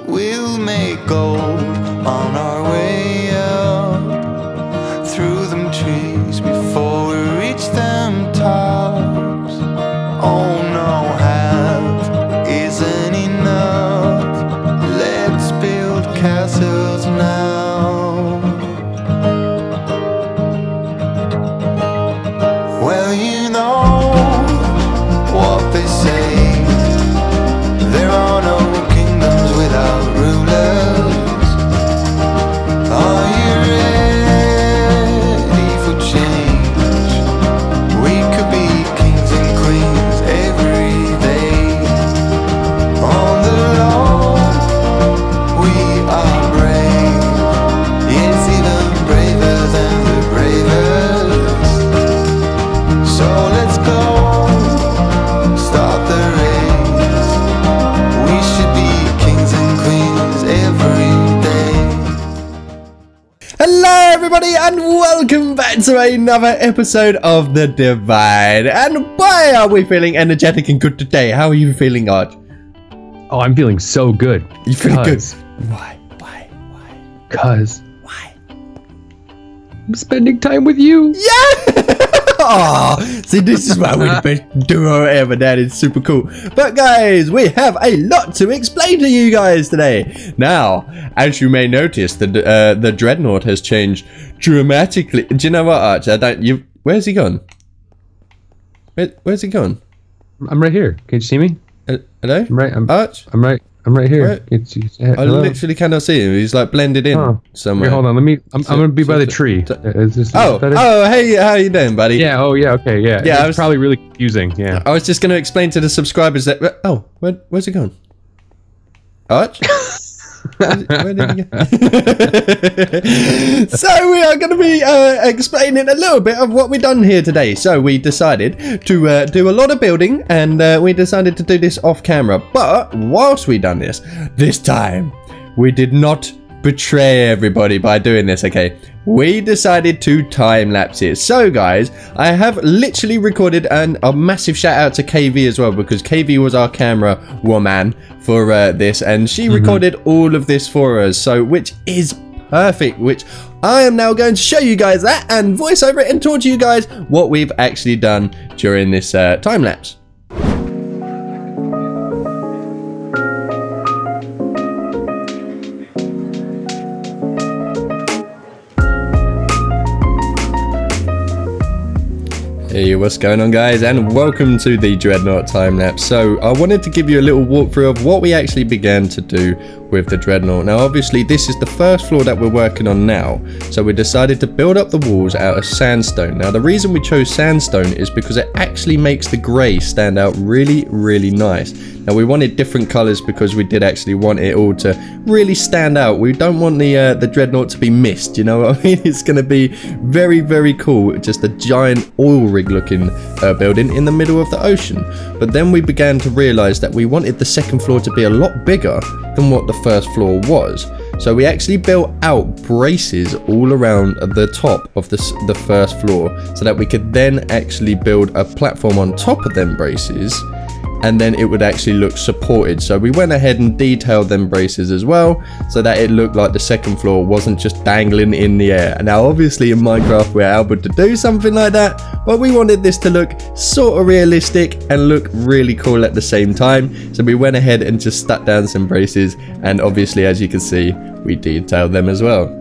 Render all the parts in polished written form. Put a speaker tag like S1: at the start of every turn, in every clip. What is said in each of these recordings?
S1: We'll make gold on our way up through them trees before we reach them tops. Oh no, half isn't enough. Let's build castles now. Well, you know what they say, there are no kingdoms without rulers. Are you ready for change? We could be kings and queens every day. On the law, we are brave. Yes, even braver than the bravest. So let's go, start the race. We should be kings and queens every day.
S2: Hello everybody and welcome back to another episode of The Divide. And boy, are we feeling energetic and good today. How are you feeling, Art?
S3: Oh, I'm feeling so good.
S2: You feeling good? Why?
S3: Cause
S2: Why?
S3: I'm spending time with you.
S2: Yeah! Oh, see, this is why we're the best duo ever. That is super cool. But guys, we have a lot to explain to you guys today. Now, as you may notice, the Dreadnought has changed dramatically. Do you know what, Arch? Where's he gone? Where's he gone?
S3: I'm right here. Can you see me?
S2: Hello? Arch?
S3: I'm right here.
S2: Where? I literally cannot see him. He's like blended in somewhere.
S3: Okay, hold on. I'm gonna be by the tree.
S2: Hey, how you doing, buddy?
S3: Yeah. Oh, yeah. Okay. Yeah. Yeah. It's probably really confusing. Yeah.
S2: I was just gonna explain to the subscribers that. Oh, where's it gone? Arch? Where did he go? So we are going to be explaining a little bit of what we've done here today. So we decided to do a lot of building, and we decided to do this off camera. But whilst we done this time we did not betray everybody by doing this. Okay, we decided to time lapse it. So guys, I have literally recorded, and a massive shout out to KV as well, because KV was our camera woman for this, and she recorded all of this for us, so which is perfect, which I am now going to show you guys that and voice over it and talk to you guys what we've actually done during this time lapse. Hey, what's going on, guys, and welcome to the Dreadnought time lapse. So I wanted to give you a little walkthrough of what we actually began to do with the Dreadnought. Now obviously this is the first floor that we're working on now, so we decided to build up the walls out of sandstone. Now the reason we chose sandstone is because it actually makes the grey stand out really nice. Now we wanted different colours because we did actually want it all to really stand out. We don't want the Dreadnought to be missed, you know what I mean? It's going to be very cool, just a giant oil rig looking building in the middle of the ocean. But then we began to realise that we wanted the second floor to be a lot bigger than what the first floor was. So we actually built out braces all around the top of the first floor, so that we could then actually build a platform on top of them braces, and then it would actually look supported. So we went ahead and detailed them braces as well, so that it looked like the second floor wasn't just dangling in the air. Now obviously in Minecraft we're able to do something like that, but we wanted this to look sort of realistic and look really cool at the same time. So we went ahead and just stuck down some braces, and obviously as you can see we detailed them as well.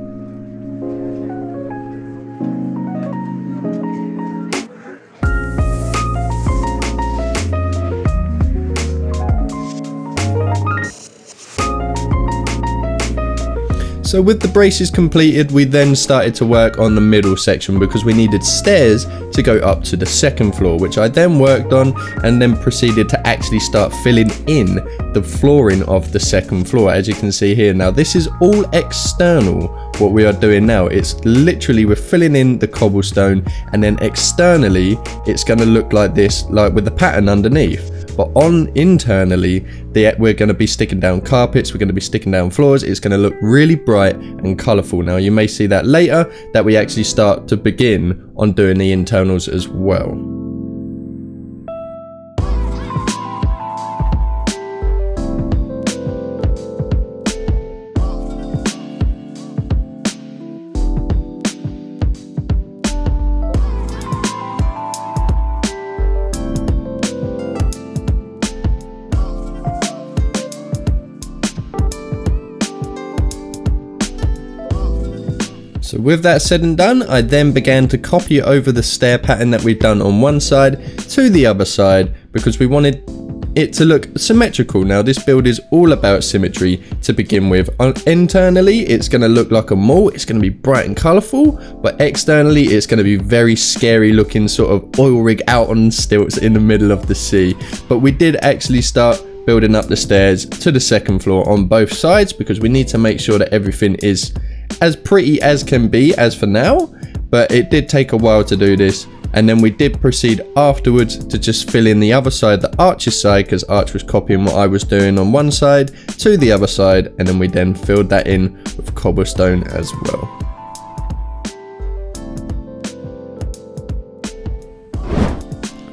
S2: So with the braces completed, we then started to work on the middle section because we needed stairs to go up to the second floor, which I then worked on and then proceeded to actually start filling in the flooring of the second floor, as you can see here. Now this is all external, what we are doing now. It's literally we're filling in the cobblestone, and then externally it's going to look like this, like with the pattern underneath. But on internally, we're going to be sticking down carpets, we're going to be sticking down floors. It's going to look really bright and colourful. Now you may see that later, that we actually start to begin on doing the internals as well. So with that said and done, I then began to copy over the stair pattern that we've done on one side to the other side because we wanted it to look symmetrical. Now this build is all about symmetry to begin with. Internally it's going to look like a mall, it's going to be bright and colourful, but externally it's going to be very scary looking, sort of oil rig out on stilts in the middle of the sea. But we did actually start building up the stairs to the second floor on both sides because we need to make sure that everything is as pretty as can be as for now, but it did take a while to do this. And then we did proceed afterwards to just fill in the other side, the Arch's side, because Arch was copying what I was doing on one side to the other side, and then we then filled that in with cobblestone as well.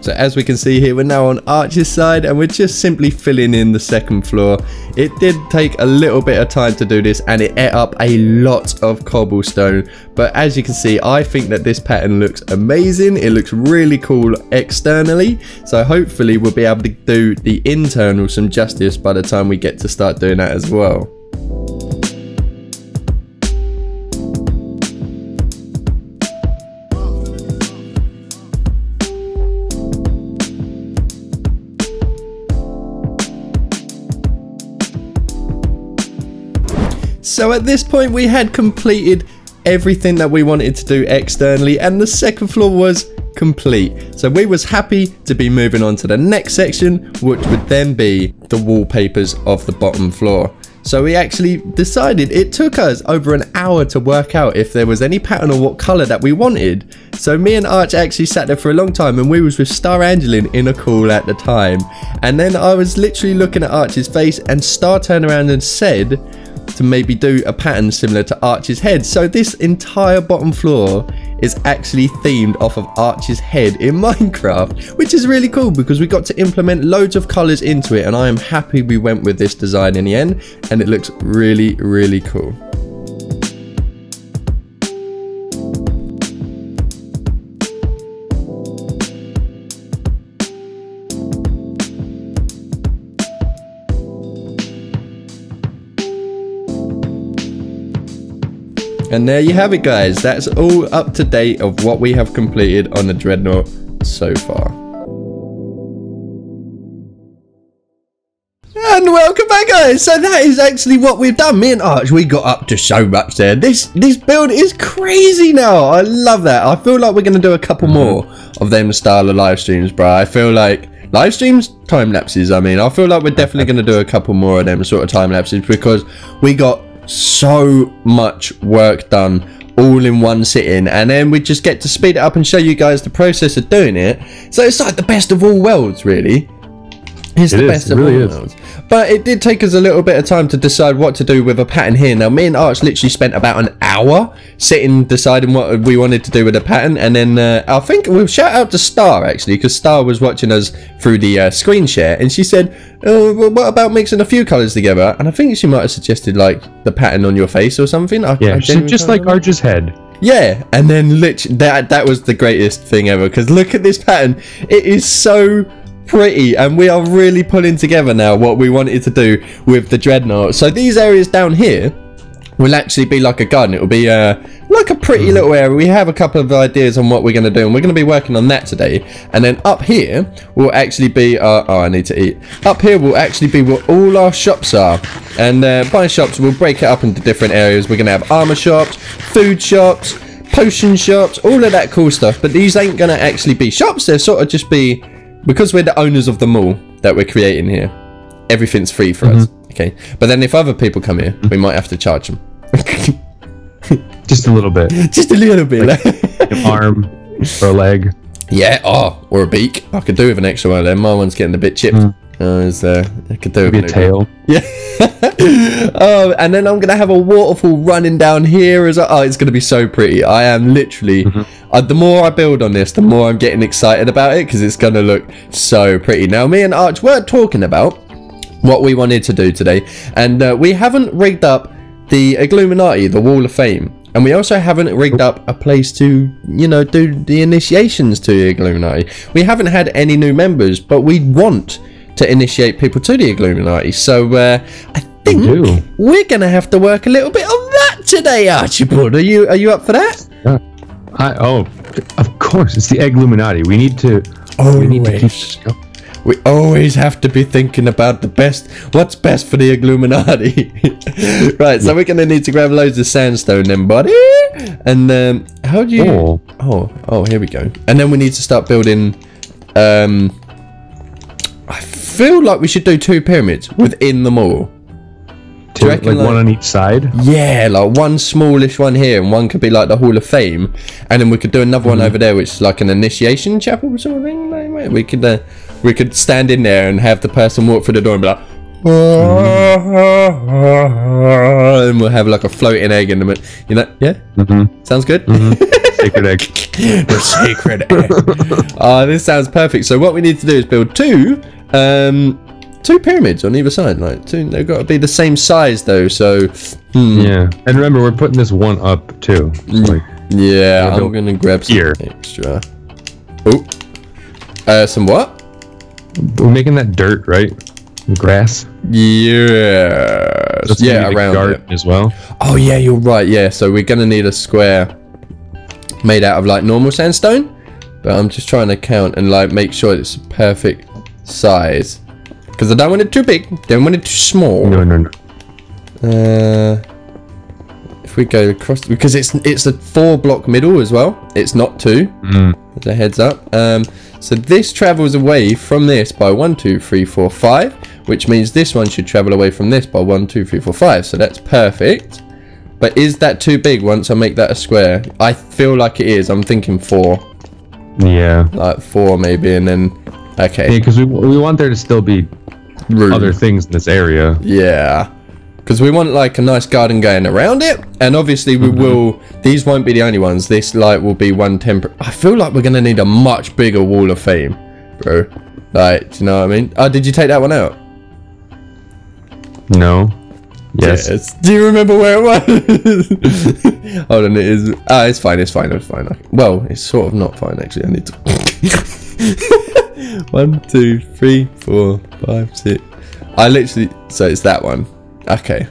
S2: So as we can see here, we're now on Arch's side and we're just simply filling in the second floor. It did take a little bit of time to do this and it ate up a lot of cobblestone. But as you can see, I think that this pattern looks amazing. It looks really cool externally. So hopefully we'll be able to do the internal some justice by the time we get to start doing that as well. So at this point we had completed everything that we wanted to do externally and the second floor was complete. So we was happy to be moving on to the next section, which would then be the wallpapers of the bottom floor. So we actually decided, it took us over an hour to work out if there was any pattern or what colour that we wanted. So me and Arch actually sat there for a long time and we was with Star Angeline in a call at the time. And then I was literally looking at Arch's face and Star turned around and said to maybe do a pattern similar to Arch's head. So this entire bottom floor is actually themed off of Arch's head in Minecraft, which is really cool because we got to implement loads of colors into it, and I am happy we went with this design in the end, and it looks really, really cool. And there you have it, guys. That's all up to date of what we have completed on the Dreadnought so far. And welcome back, guys. So that is actually what we've done. Me and Arch, we got up to so much there. This build is crazy now. I love that. I feel like we're going to do a couple more of them style of live streams, bro. I feel like live streams, time lapses. I mean, I feel like we're definitely going to do a couple more of them sort of time lapses because we got so much work done all in one sitting, and then we just get to speed it up and show you guys the process of doing it. So it's like the best of all worlds, really. It's the best of all worlds. But it did take us a little bit of time to decide what to do with a pattern here. Now me and Arch literally spent about an hour sitting deciding what we wanted to do with the pattern, and then I think we'll shout out to Star actually, because Star was watching us through the screen share, and she said, well, what about mixing a few colours together? And I think she might have suggested like the pattern on your face or something.
S3: Yeah, just like Arch's head.
S2: Yeah, and then literally that was the greatest thing ever, because look at this pattern. It is so pretty, and we are really pulling together now what we wanted to do with the Dreadnought. So these areas down here will actually be like a garden. It will be like a pretty little area. We have a couple of ideas on what we're going to do, and we're going to be working on that today. And then up here will actually be oh, I need to eat. Up here will actually be where all our shops are, and by shops we'll break it up into different areas. We're going to have armor shops, food shops, potion shops, all of that cool stuff. But these ain't going to actually be shops. They'll sort of just be, because we're the owners of the mall that we're creating here, everything's free for us. Okay, but then if other people come here, we might have to charge them.
S3: Just a little bit.
S2: Just a little bit.
S3: Like an arm or a leg.
S2: Yeah, or a beak. I could do with an extra one of them. My one's getting a bit chipped. I could do with
S3: a tail.
S2: Yeah. Oh, and then I'm gonna have a waterfall running down here as well. Oh, it's gonna be so pretty. I am literally the more I build on this, the more I'm getting excited about it, because it's gonna look so pretty. Now me and Arch were talking about what we wanted to do today, and we haven't rigged up the Illuminati, the Wall of Fame, and we also haven't rigged up a place to, you know, do the initiations to the Illuminati. We haven't had any new members, but we want to initiate people to the Illuminati, so I think we're gonna have to work a little bit on that today, Archibald. Are you up for that?
S3: Of course, it's the Egg Illuminati. We need to keep this going.
S2: We always have to be thinking about the best. What's best for the Illuminati? Right, so we're gonna need to grab loads of sandstone then, buddy. And how do you? Oh, here we go. And then we need to start building. I feel like we should do 2 pyramids within them all.
S3: Do you reckon, like one on each side?
S2: Yeah, like one smallish one here, and one could be like the Hall of Fame, and then we could do another one over there, which is like an initiation chapel sort of thing. Like, we could stand in there and have the person walk through the door and be like, and we'll have like a floating egg in the middle. You know, yeah, sounds good.
S3: Sacred egg.
S2: The sacred egg. Oh, this sounds perfect. So what we need to do is build 2 pyramids on either side. Like they've got to be the same size though. So
S3: yeah, and remember we're putting this one up too. Like,
S2: yeah, I'm gonna grab some extra. Oh, some what?
S3: We're making that dirt, right? Grass.
S2: Yeah. Yeah, around it
S3: as well.
S2: Oh yeah, you're right. Yeah, so we're gonna need a square made out of like normal sandstone, but I'm just trying to count and like make sure it's a perfect size because I don't want it too big, don't want it too small.
S3: No.
S2: If we go across, because it's a 4-block middle as well, it's not 2. As a heads up. So this travels away from this by 1 2 3 4 5, which means this one should travel away from this by 1 2 3 4 5. So that's perfect. But is that too big once I make that a square? I feel like it is. I'm thinking 4.
S3: Yeah.
S2: Like 4 maybe, and then okay.
S3: Yeah, because we want there to still be other things in this area.
S2: Yeah. Because we want like a nice garden going around it, and obviously we will. These won't be the only ones. This light will be one temporary. I feel like we're gonna need a much bigger wall of fame, bro. Like, do you know what I mean? Oh, did you take that one out?
S3: No. Yes.
S2: Do you remember where it was? Hold on, it is. Ah, it's fine. It's fine. It's fine. Well, it's sort of not fine actually. I need to. 1 2 3 4 5 6. I literally. So it's that one. Okay.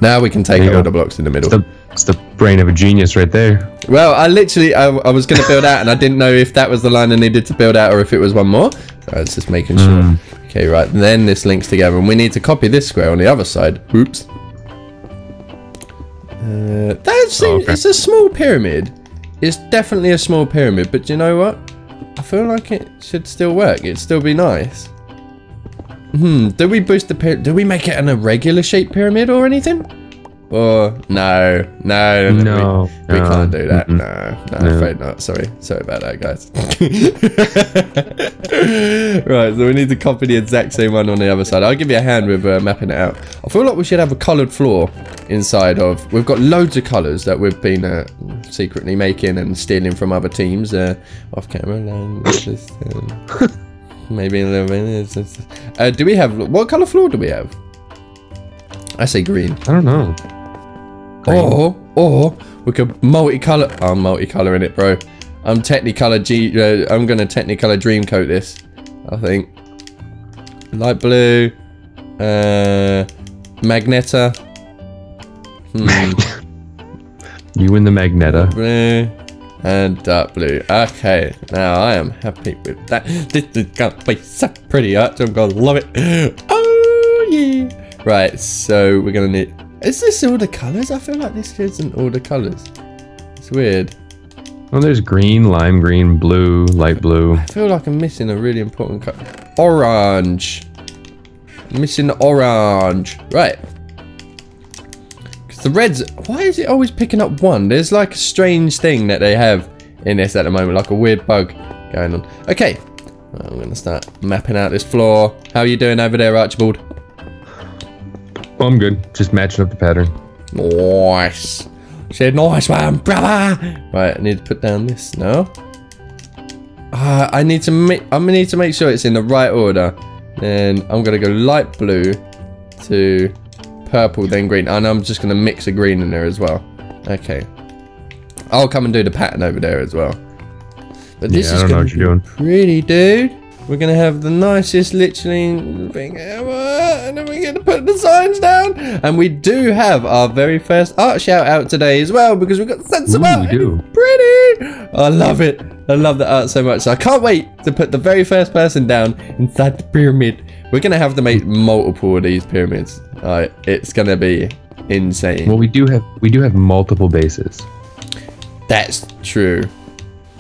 S2: Now we can take all the blocks in the middle.
S3: It's the brain of a genius right there.
S2: Well, I literally, I was going to build out, and I didn't know if that was the line I needed to build out or if it was one more. So I was just making sure. Okay, right. And then this links together, and we need to copy this square on the other side. Oops. It's a small pyramid. It's definitely a small pyramid, but you know what? I feel like it should still work. It'd still be nice. Do we boost the pyramid? Do we make it an irregular shaped pyramid or anything? Or no, we can't do that. No, afraid not. Sorry about that, guys. Right, so we need to copy the exact same one on the other side. I'll give you a hand with mapping it out. I feel like we should have a coloured floor inside of. We've got loads of colours that we've been secretly making and stealing from other teams off camera. Maybe a little bit. Do we have, what colour floor do we have? I say green.
S3: I don't know.
S2: Or we could multicolour. I'm multicolouring it, bro. I'm Technicolor I'm gonna Technicolor dream coat this. I think light blue, Magneta.
S3: You win the Magneta.
S2: Blue and dark blue. Okay, now I am happy with that. This is gonna be so pretty, art. I'm gonna love it. Oh yeah. Right, so we're gonna need. Is this all the colours? I feel like this isn't all the colours. It's weird.
S3: Oh, there's green, lime green, blue, light blue.
S2: I feel like I'm missing a really important colour. Orange. I'm missing the orange. Right. Because the reds. Why is it always picking up one? There's like a strange thing that they have in this at the moment, like a weird bug going on. Okay. I'm gonna start mapping out this floor. How are you doing over there, Archibald?
S3: Oh, I'm good. Just matching up the pattern.
S2: Nice. Said nice one, brother. Right, I need to put down this now. I need to make sure it's in the right order. Then I'm gonna go light blue to purple, then green, and I'm just gonna mix a green in there as well. Okay. I'll come and do the pattern over there as well. But this is gonna be pretty, dude. We're gonna have the nicest literally thing ever, and then we're gonna put the signs down. And we do have our very first art shout out today as well, because we've got sense about it. Pretty. I love it. I love the art so much. So I can't wait to put the very first person down inside the pyramid. We're gonna have to make multiple of these pyramids. It's gonna be insane.
S3: Well, we do have multiple bases.
S2: That's true.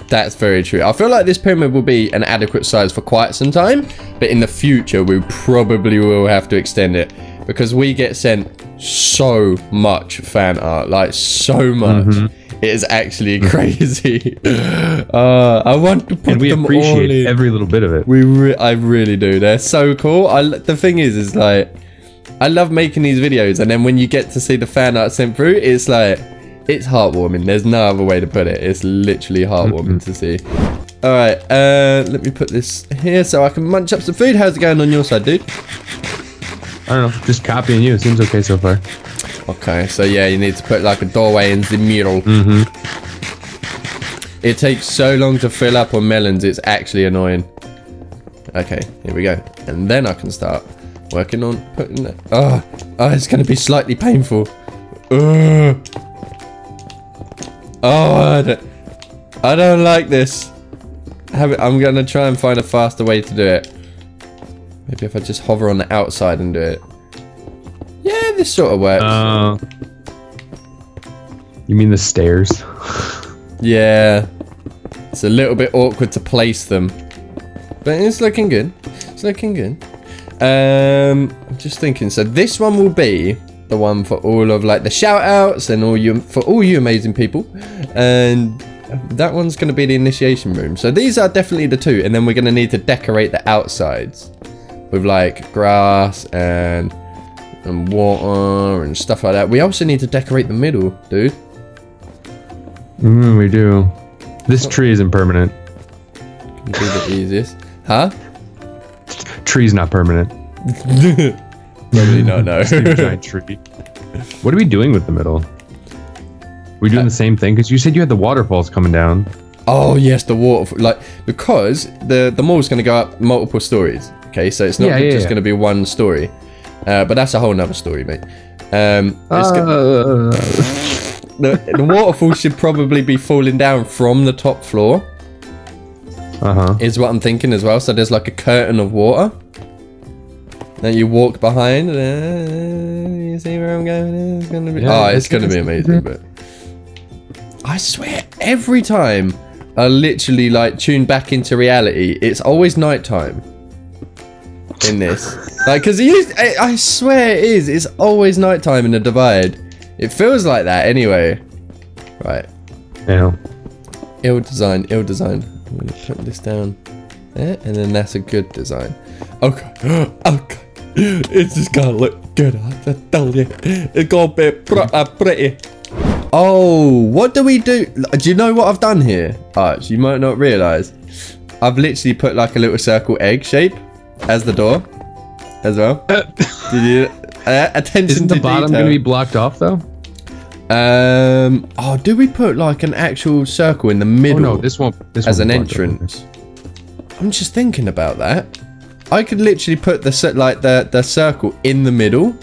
S2: That's very true. I feel like this pyramid will be an adequate size for quite some time, but in the future we probably will have to extend it, because we get sent so much fan art, like so much. It is actually crazy. I want to put
S3: and we
S2: them
S3: appreciate
S2: all in.
S3: every little bit of it.
S2: I really do. They're so cool. The thing is like, I love making these videos, and then when you get to see the fan art sent through, it's like, it's heartwarming. There's no other way to put it. It's literally heartwarming to see. All right, let me put this here so I can munch up some food. How's it going on your side, dude?
S3: I don't know, just copying you. It seems okay so far.
S2: Okay, so yeah, you need to put like a doorway in the middle. It takes so long to fill up on melons, it's actually annoying. Okay, here we go. And then I can start working on putting it. Oh, it's going to be slightly painful. Oh, I don't like this. I'm going to try and find a faster way to do it. Maybe if I just hover on the outside and do it. Yeah, this sort of works.
S3: You mean the stairs?
S2: Yeah. It's a little bit awkward to place them. But it's looking good. It's looking good. I'm just thinking. So this one will be the one for all of like the shout outs and for all you amazing people. And that one's going to be the initiation room. So these are definitely the two. And then we're going to need to decorate the outsides with like grass and water and stuff like that. We also need to decorate the middle, dude.
S3: We do. This tree isn't permanent.
S2: Can do the easiest. Huh?
S3: Tree's not permanent.
S2: Probably not, no.
S3: Giant tree. What are we doing with the middle? We're doing the same thing? Because you said you had the waterfalls coming down.
S2: Oh, yes, the waterfall. Like, because the mall's going to go up multiple stories. Okay, so it's not just going to be one story. But that's a whole nother story, mate. The waterfall should probably be falling down from the top floor. Is what I'm thinking as well. So there's like a curtain of water that you walk behind. You see where I'm going? It's gonna be. It's gonna be amazing. But I swear, every time I literally like tune back into reality, it's always nighttime in this. Like, cause I swear it is. It's always nighttime in the Divide. It feels like that anyway. Right.
S3: Yeah.
S2: Ill design. I'm gonna put this down there, and then that's a good design. Okay. Okay. It's just gonna look good. I tell you, it's gonna be pretty. Oh, what do we do? Do you know what I've done here, Arch? You might not realize. I've literally put like a little circle egg shape as the door, as well. Did you? Attention
S3: Isn't the bottom going to be blocked off though?
S2: Oh, do we put like an actual circle in the middle?
S3: Oh no, this won't. As
S2: an entrance. I'm just thinking about that. I could literally put the circle in the middle. Do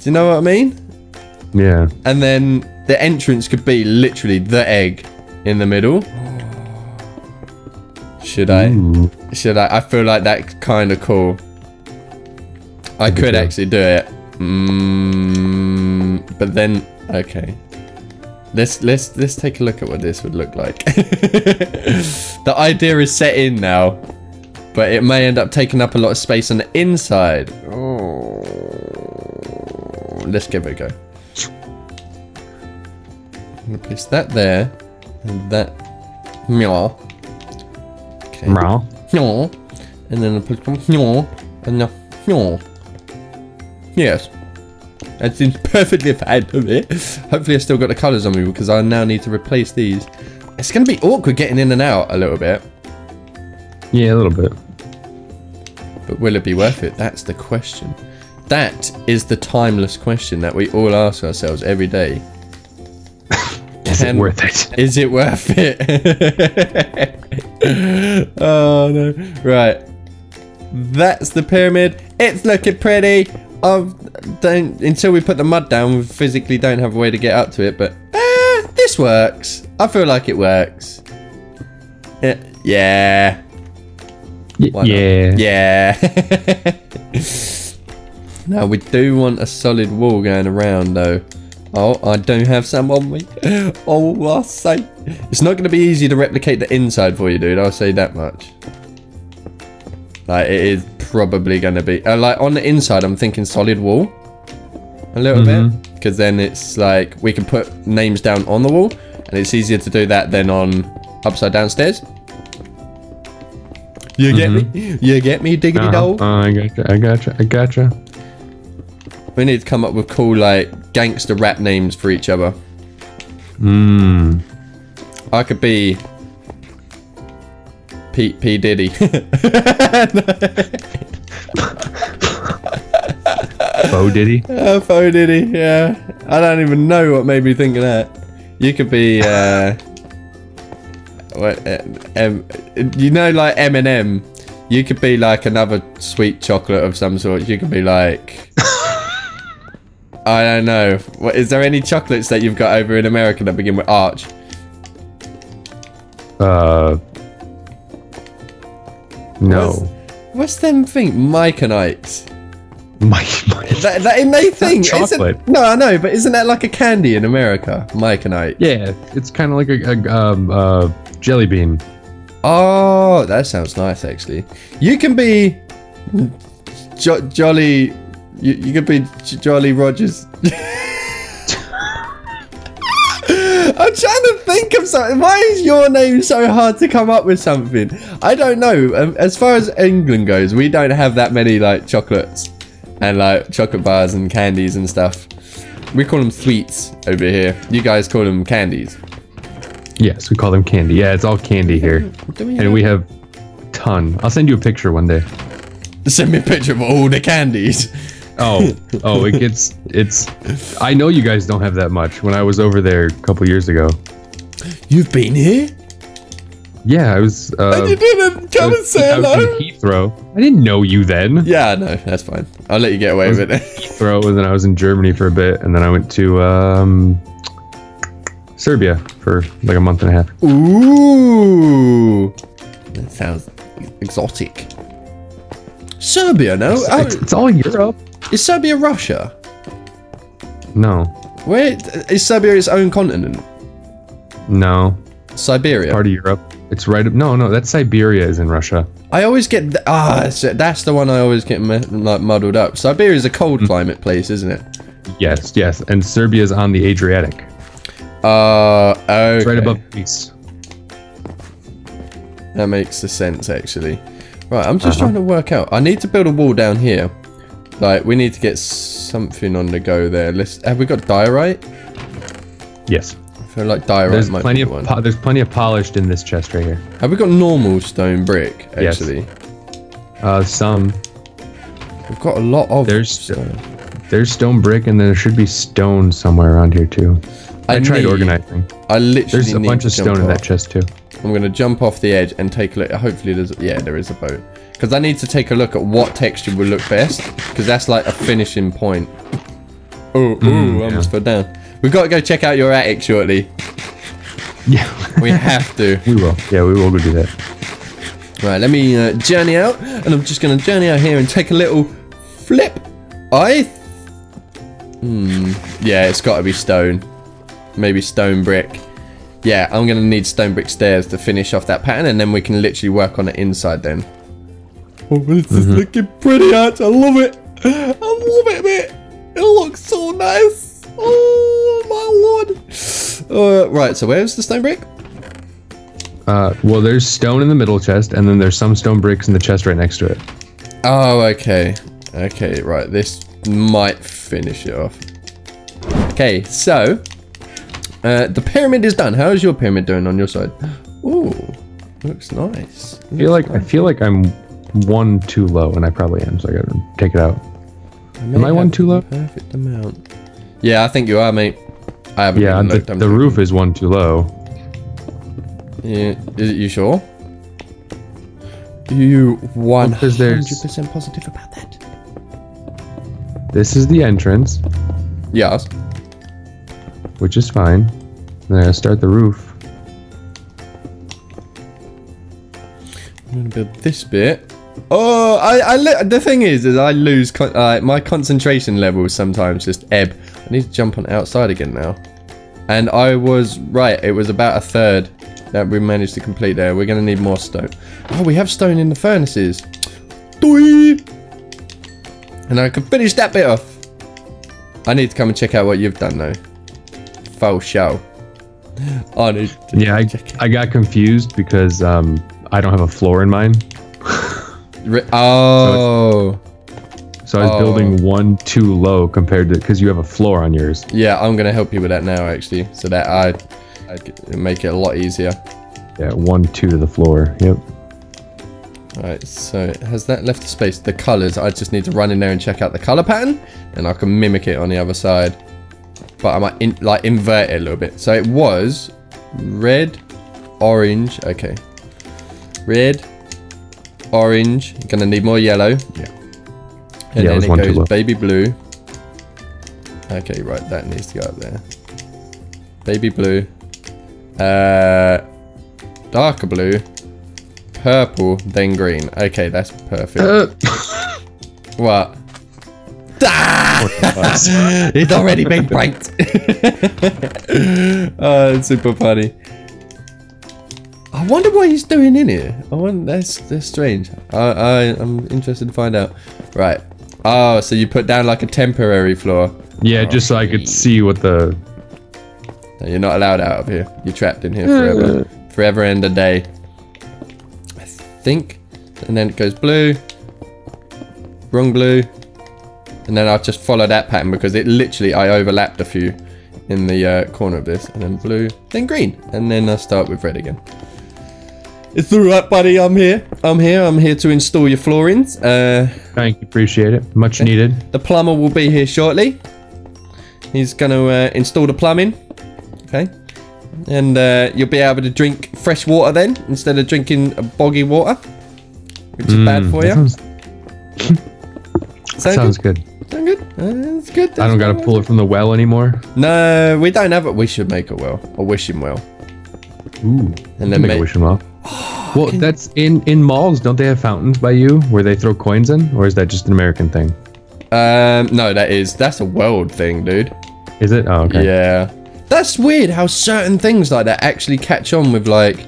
S2: you know what I mean?
S3: Yeah.
S2: And then the entrance could be literally the egg in the middle. Should I? Should I? I feel like that's kind of cool. I could actually do it. But then, okay. Let's take a look at what this would look like. The idea is set in now, but it may end up taking up a lot of space on the inside. Oh, let's give it a go. I'm gonna place that there, and that. Meow. Okay.
S3: Meow.
S2: Meow. And then I'll put meow, and now meow. Yes. That seems perfectly fine to me. Hopefully I've still got the colours on me, because I now need to replace these. It's going to be awkward getting in and out a little bit.
S3: Yeah, a little bit.
S2: But will it be worth it? That's the question. That is the timeless question that we all ask ourselves every day.
S3: Is it worth it?
S2: Is it worth it? Oh no. Right. That's the pyramid. It's looking pretty. Don't until we put the mud down, we physically don't have a way to get up to it, but this works. I feel like it works. Yeah.
S3: Yeah.
S2: Yeah. Now we do want a solid wall going around though. Oh, I do have some on me. Oh, I'll say. It's not going to be easy to replicate the inside for you, dude. I'll say that much. Like, it is probably going to be... like, on the inside, I'm thinking solid wall. A little bit. Because then it's like, we can put names down on the wall. And it's easier to do that than on upside down stairs. You get me? You get me, diggity dog?
S3: I gotcha.
S2: We need to come up with cool, like, gangster rap names for each other. I could be... P. Diddy.
S3: Bo Diddy?
S2: Bo Diddy, yeah. I don't even know what made me think of that. You could be, you know, like M&M. You could be like another sweet chocolate of some sort. You could be like... I don't know. What, is there any chocolates that you've got over in America that begin with Arch?
S3: No.
S2: What's them thing? Myconites.
S3: Myconite.
S2: That in they thing.
S3: Chocolate.
S2: No, I know, but isn't that like a candy in America? Myconite.
S3: Yeah, it's kind of like a jelly bean.
S2: Oh, that sounds nice actually. You can be Jolly. You could be Jolly Rogers. I'm trying to think of something. Why is your name so hard to come up with something? I don't know. As far as England goes, we don't have that many like chocolates and like chocolate bars and candies and stuff. We call them sweets over here. You guys call them candies.
S3: Yes, we call them candy. Yeah, it's all candy here. We have a ton. I'll send you a picture one day.
S2: Send me a picture of all the candies.
S3: It's I know you guys don't have that much. When I was over there a couple years ago.
S2: You've been here?
S3: Yeah, I was
S2: and you didn't come and say hello?
S3: I was in Heathrow. I didn't know you then.
S2: Yeah, no, that's fine. I'll let you get away with it.
S3: Heathrow, and then I was in Germany for a bit, and then I went to Serbia for like a month and a half.
S2: Ooh. That sounds exotic. Serbia, no?
S3: It's all Europe.
S2: Is Serbia Russia?
S3: No.
S2: Where is Serbia its own continent?
S3: No.
S2: Siberia.
S3: Part of Europe. It's right. No. That's Siberia is in Russia.
S2: I always get that's the one I always get like muddled up. Siberia is a cold climate place, isn't it?
S3: Yes. And Serbia is on the Adriatic.
S2: Okay.
S3: It's right above Greece.
S2: That makes the sense actually. Right, I'm just trying to work out. I need to build a wall down here. Like, we need to get something on the go there. Have we got diorite?
S3: Yes.
S2: I feel like diorite might be one.
S3: There's plenty of polished in this chest right here.
S2: Have we got normal stone brick, actually?
S3: Yes. Some.
S2: We've got a lot of
S3: stone. There's stone brick, and there should be stone somewhere around here, too. I tried organizing. There's a bunch of stone in that chest, too.
S2: I'm going to jump off the edge and take a look. Hopefully there's... Yeah, there is a boat. Because I need to take a look at what texture would look best. Because that's like a finishing point. I almost fell down. We've got to go check out your attic shortly.
S3: Yeah.
S2: We have to.
S3: We will. Yeah, we will go do that.
S2: Right, let me journey out. And I'm just going to journey out here and take a little flip. Yeah, it's got to be stone. Maybe stone brick. Yeah, I'm going to need stone brick stairs to finish off that pattern. And then we can literally work on the inside then. Oh, this is looking pretty, Arch. I love it. I love it, mate. It looks so nice. Oh, my lord. Right, so where's the stone brick?
S3: Well, there's stone in the middle chest, and then there's some stone bricks in the chest right next to it.
S2: Oh, okay. Okay, right. This might finish it off. Okay, so... the pyramid is done. How is your pyramid doing on your side? Ooh, looks nice.
S3: I feel like I'm one too low, and I probably am, so I gotta take it out. Am I one too low?
S2: Perfect amount. Yeah, I think you are, mate. I haven't even looked.
S3: The roof is one too low.
S2: Yeah, is it you sure? You 100% positive about that?
S3: This is the entrance.
S2: Yes.
S3: Which is fine. Then I start the roof.
S2: I'm gonna build this bit. Oh, the thing is I lose my concentration levels sometimes just ebb. I need to jump on outside again now. And I was right. It was about a third that we managed to complete there. We're gonna need more stone. Oh, we have stone in the furnaces. Doi! And I can finish that bit off. I need to come and check out what you've done though. Faux show. I need to check it.
S3: I got confused because I don't have a floor in mine.
S2: Oh.
S3: So I was building one too low compared to, because you have a floor on yours.
S2: Yeah, I'm gonna help you with that now actually, so that I'd make it a lot easier.
S3: Yeah, 1 2 to the floor. Yep.
S2: Alright, so has that left the space? The colours, I just need to run in there and check out the colour pattern, and I can mimic it on the other side. But I might invert it a little bit. So it was red, orange. Okay, red, orange. You're gonna need more yellow.
S3: Yeah.
S2: And then it goes baby blue. Okay, right, that needs to go up there. Baby blue. Darker blue. Purple, then green. Okay, that's perfect. What? He's already been pranked. Oh, that's super funny. I wonder what he's doing in here. That's strange. I'm interested to find out. Right. Oh, so you put down like a temporary floor.
S3: Yeah, just so I could see what the...
S2: No, you're not allowed out of here. You're trapped in here forever. Forever and a day. I think. And then it goes blue. Wrong blue. And then I'll just follow that pattern because it literally, I overlapped a few in the corner of this. And then blue, then green. And then I'll start with red again. It's alright, buddy. I'm here. I'm here to install your floorings.
S3: Thank you. Appreciate it. Much needed.
S2: The plumber will be here shortly. He's going to install the plumbing. Okay. And you'll be able to drink fresh water then instead of drinking boggy water, which is bad for you.
S3: Sounds good.
S2: Sound good? That's good.
S3: I don't got to pull it from the well anymore.
S2: No, we don't have it. We should make a well or wishing well.
S3: Ooh. And then make a wishing well. Well, that's in malls. Don't they have fountains by you where they throw coins in, or is that just an American thing?
S2: No, that's a world thing, dude.
S3: Is it? Oh, okay.
S2: Yeah, that's weird how certain things like that actually catch on with like.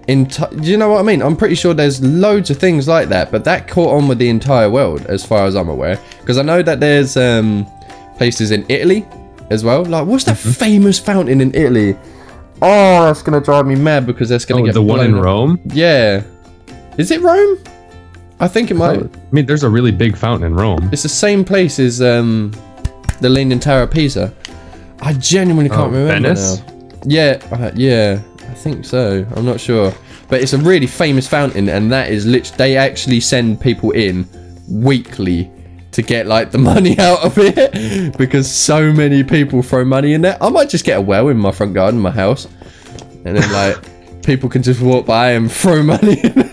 S2: Do you know what I mean? I'm pretty sure there's loads of things like that, but that caught on with the entire world, as far as I'm aware. Because I know that there's places in Italy as well. Like, what's that famous fountain in Italy? Oh, that's gonna drive me mad because that's gonna get
S3: the one in Rome.
S2: Yeah, is it Rome? I think it might.
S3: I mean, there's a really big fountain in Rome.
S2: It's the same place as the Leaning Tower of Pisa. I genuinely can't remember
S3: Venice?
S2: now. Yeah, yeah, I think so. I'm not sure, but it's a really famous fountain, and that is literally they actually send people in weekly to get like the money out of it because so many people throw money in there. I might just get a well in my front garden, my house, and then like people can just walk by and throw money in.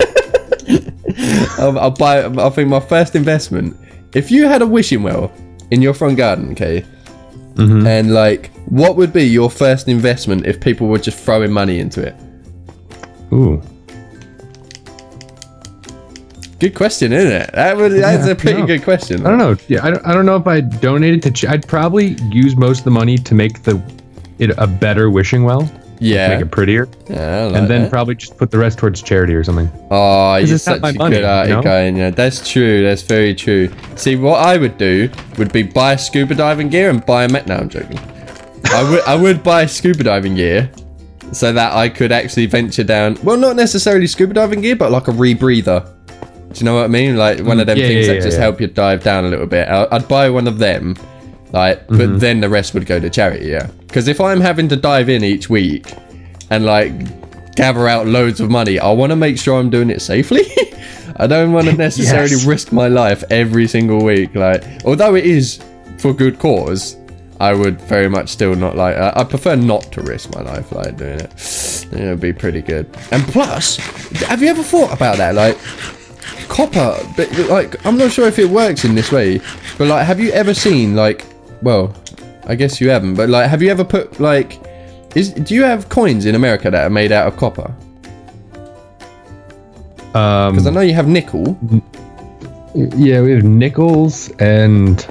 S2: I'll buy. I think my first investment. If you had a wishing well in your front garden, okay, and like, what would be your first investment if people were just throwing money into it?
S3: Ooh.
S2: Good question, isn't it? That's a pretty good question.
S3: I don't know. Yeah, I don't know if I'd donate it to. I'd probably use most of the money to make it a better wishing well.
S2: Yeah,
S3: make it prettier.
S2: Yeah,
S3: and then probably just put the rest towards charity or something.
S2: Oh, you're such a good arty guy. Yeah, that's true. That's very true. See, what I would do would be buy scuba diving gear and buy a met. No, I'm joking. I would buy scuba diving gear so that I could actually venture down. Well, not necessarily scuba diving gear, but like a rebreather. Do you know what I mean? Like one of them things that just help you dive down a little bit. I'd buy one of them, like, but then the rest would go to charity. Yeah, because if I'm having to dive in each week and like gather out loads of money, I want to make sure I'm doing it safely. I don't want to necessarily risk my life every single week. Like, although it is for good cause, I would very much still not like. I prefer not to risk my life like doing it. It'll be pretty good. And plus, have you ever thought about that? Like, copper, but like, I'm not sure if it works in this way, but like, have you ever seen like, well, I guess you haven't, but like, have you ever put like, do you have coins in America that are made out of copper? Because I know you have nickel.
S3: Yeah, we have nickels, and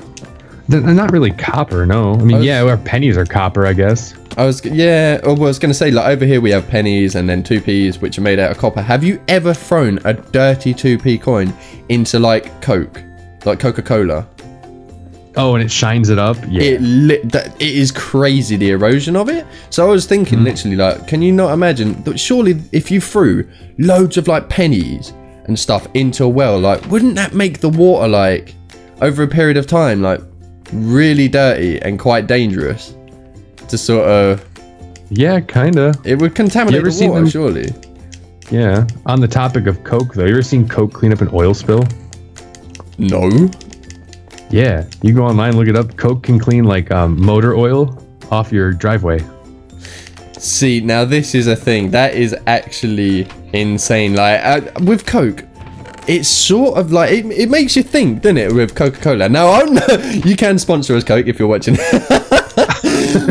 S3: they're not really copper, no. I mean, yeah, our pennies are copper, I guess. I was going to say, like, over here we have pennies and then 2p's, which are made out of copper. Have you ever thrown a dirty 2p coin into, like, Coke? Like Coca-Cola? Oh, and it shines it up? Yeah.
S2: It is crazy, the erosion of it. So I was thinking, literally, like, can you not imagine that surely if you threw loads of, like, pennies and stuff into a well, like, wouldn't that make the water, like, over a period of time, like, really dirty and quite dangerous? To sort of...
S3: Yeah, kinda.
S2: It would contaminate the water, surely.
S3: Yeah. On the topic of Coke, though, you ever seen Coke clean up an oil spill?
S2: No.
S3: Yeah. You go online, look it up. Coke can clean, like, motor oil off your driveway.
S2: See, now this is a thing. That is actually insane. Like, with Coke, it's sort of like... It makes you think, doesn't it, with Coca-Cola? Now, you can sponsor us, Coke, if you're watching.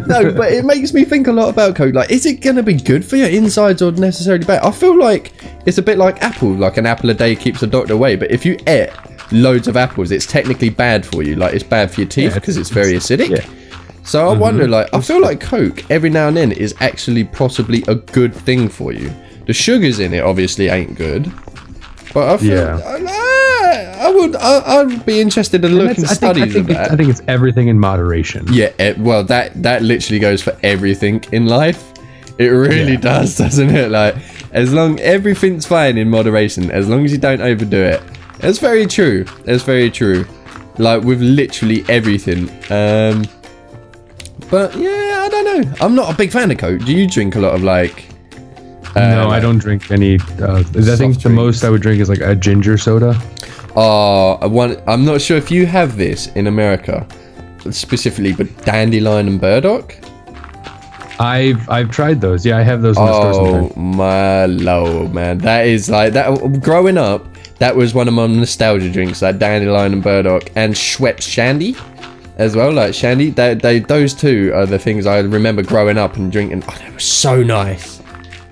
S2: No, but it makes me think a lot about Coke. Like, is it going to be good for your insides or necessarily bad? I feel like it's a bit like apple. Like, an apple a day keeps the doctor away. But if you ate loads of apples, it's technically bad for you. Like, it's bad for your teeth because it's very acidic. Yeah. So I wonder, like, I feel like Coke every now and then is actually possibly a good thing for you. The sugars in it obviously ain't good. But I feel... I'd be interested in looking at studies of that.
S3: I think it's everything in moderation.
S2: Yeah, well, that literally goes for everything in life. It really does, doesn't it? Like, as long everything's fine in moderation, as long as you don't overdo it. It's very true. It's very true. Like, with literally everything. But yeah, I don't know. I'm not a big fan of Coke. Do you drink a lot of like?
S3: No, I don't drink any. I think the most I would drink is like a ginger soda.
S2: Oh, I'm not sure if you have this in America specifically, but dandelion and burdock.
S3: I've tried those. Yeah, I have those in the store sometimes.
S2: Oh my lord, man, that is like that. Growing up, that was one of my nostalgia drinks, like dandelion and burdock, and Schweppes Shandy as well. Like Shandy, those two are the things I remember growing up and drinking. Oh, they were so nice.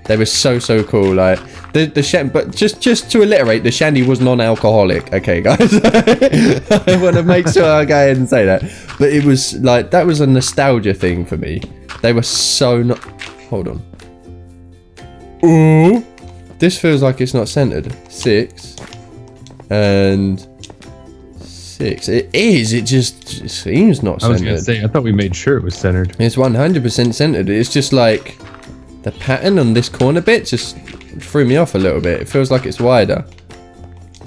S2: They were so cool. Like the Shandy, but just to alliterate, the Shandy was non-alcoholic. Okay, guys, I want to make sure I go ahead and say that. But it was like that was a nostalgia thing for me. They were so not. Hold on. Ooh, this feels like it's not centered. 6 and 6. It is. It just seems not centered.
S3: I was gonna say. I thought we made sure it was centered.
S2: It's 100% centered. It's just like the pattern on this corner bit just threw me off a little bit. It feels like it's wider.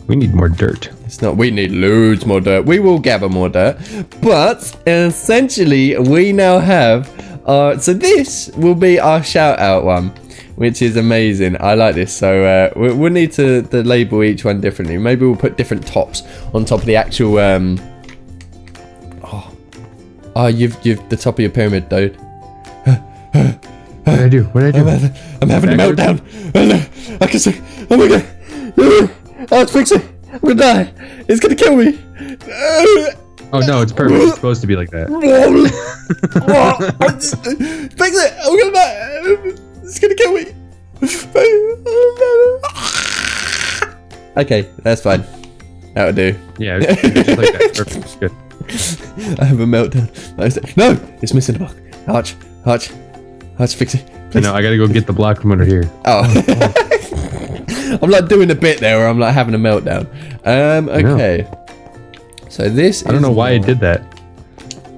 S3: We need more dirt.
S2: It's not. We need loads more dirt. We will gather more dirt. But essentially, we now have. So this will be our shout out one, which is amazing. I like this. So we'll need to label each one differently. Maybe we'll put different tops on top of the actual. You've the top of your pyramid, dude.
S3: What did I do? What did I do?
S2: I'm having a meltdown. I can see. Oh my god. Oh, it's fixing. I'm gonna die. It's gonna kill me.
S3: Oh no, it's perfect. It's supposed to be like that.
S2: Fix it. I'm gonna die. It's gonna kill me. Okay, that's fine. That'll do.
S3: Yeah, it's just like that. Perfect. It's good.
S2: I have a meltdown. No, it's missing a block. Arch, fix it. Please.
S3: No, I gotta go get the block from under here.
S2: Oh. I'm like doing a bit there where I'm like having a meltdown. Okay. So this
S3: I don't know why I did that.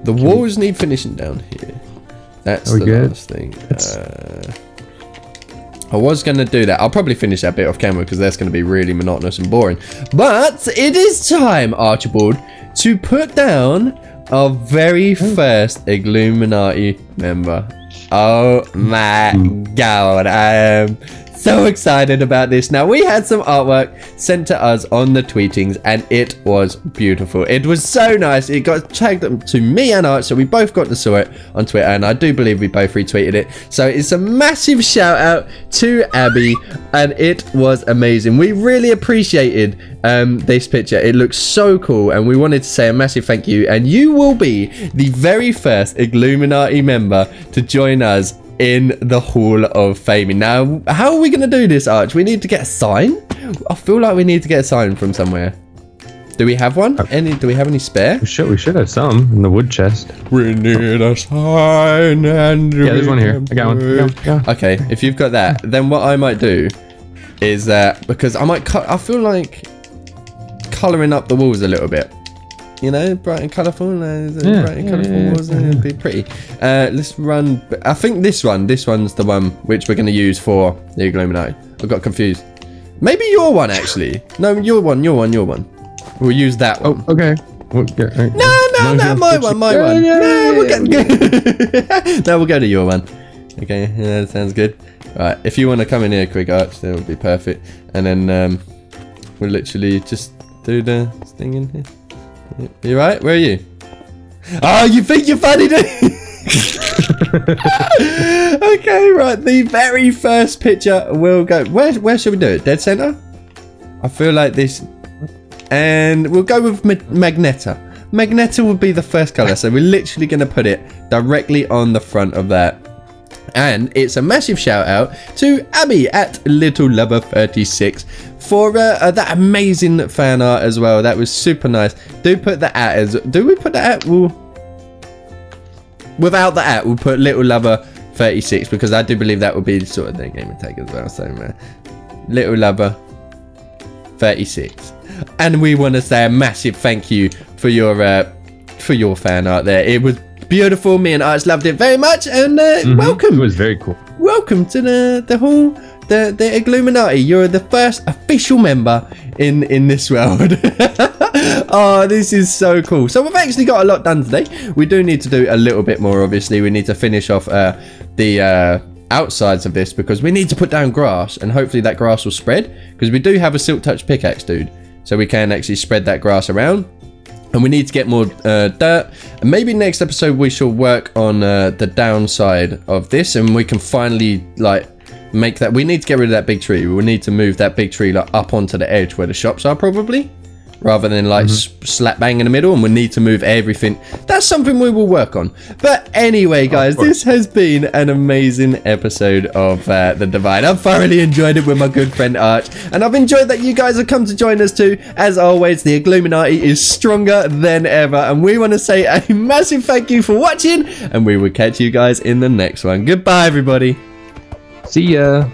S2: The walls need finishing down here. That's the last thing. I was going to do that. I'll probably finish that bit off camera because that's going to be really monotonous and boring. But it is time, Archibald, to put down our very first Illuminati member. Oh my god. so excited about this. Now, we had some artwork sent to us on the tweetings, and it was beautiful. It was so nice. It got tagged to me and Arch, so we both got to see it on Twitter, and I do believe we both retweeted it. So it's a massive shout out to Abby, and it was amazing. We really appreciated this picture. It looks so cool, and we wanted to say a massive thank you, and you will be the very first Illuminati member to join us in the Hall of Fame. Now, how are we going to do this, Arch? We need to get a sign? I feel like we need to get a sign from somewhere. Do we have one? Do we have any spare?
S3: We should have some in the wood chest.
S2: We need a sign, and
S3: yeah, there's one here. I got one. Yeah.
S2: Okay, if you've got that, then what I might do is that, because I feel like colouring up the walls a little bit. You know, bright and colourful. Bright and colourful walls. It'd be pretty. Let's run. I think this one's the one which we're going to use for the Illuminati. I got confused. Maybe your one, actually. No, your one. We'll use that one.
S3: Oh, okay.
S2: No, my one. No, we'll get now we'll go to your one. Okay, yeah, that sounds good. Right, if you want to come in here quick, Arch, that would be perfect. And then we'll literally just do the thing in here. You right? Where are you? Oh, you think you're funny, dude? Okay, right. The very first picture will go. Where should we do it? Dead center? I feel like this. And we'll go with Magneta. Magneta will be the first color. So we're literally going to put it directly on the front of that. And it's a massive shout out to Abby at Little Lover 36 for that amazing fan art as well. That was super nice. Do put the at as. Do we put the at? Without the at, we'll put Little Lover 36 because I do believe that would be sort of their game tag as well. So Little Lover 36, and we want to say a massive thank you for your fan art there. It was beautiful. Me and Arch loved it very much, and welcome.
S3: It was very cool.
S2: Welcome to the Hall, the Illuminati. You're the first official member in this world. Oh, this is so cool. So we've actually got a lot done today. We do need to do a little bit more. Obviously, we need to finish off the outsides of this because we need to put down grass, and hopefully that grass will spread because we do have a silk touch pickaxe, dude. So we can actually spread that grass around. And we need to get more dirt. And maybe next episode we shall work on the downside of this, and we can finally like make that. We need to get rid of that big tree. We need to move that big tree like up onto the edge where the shops are, probably, rather than like slap bang in the middle. And we need to move everything. That's something we will work on. But anyway, guys, this has been an amazing episode of The Divide. I've thoroughly enjoyed it with my good friend Arch, and I've enjoyed that you guys have come to join us too. As always, the Illuminati is stronger than ever, and we want to say a massive thank you for watching, and we will catch you guys in the next one. Goodbye, everybody.
S3: See ya.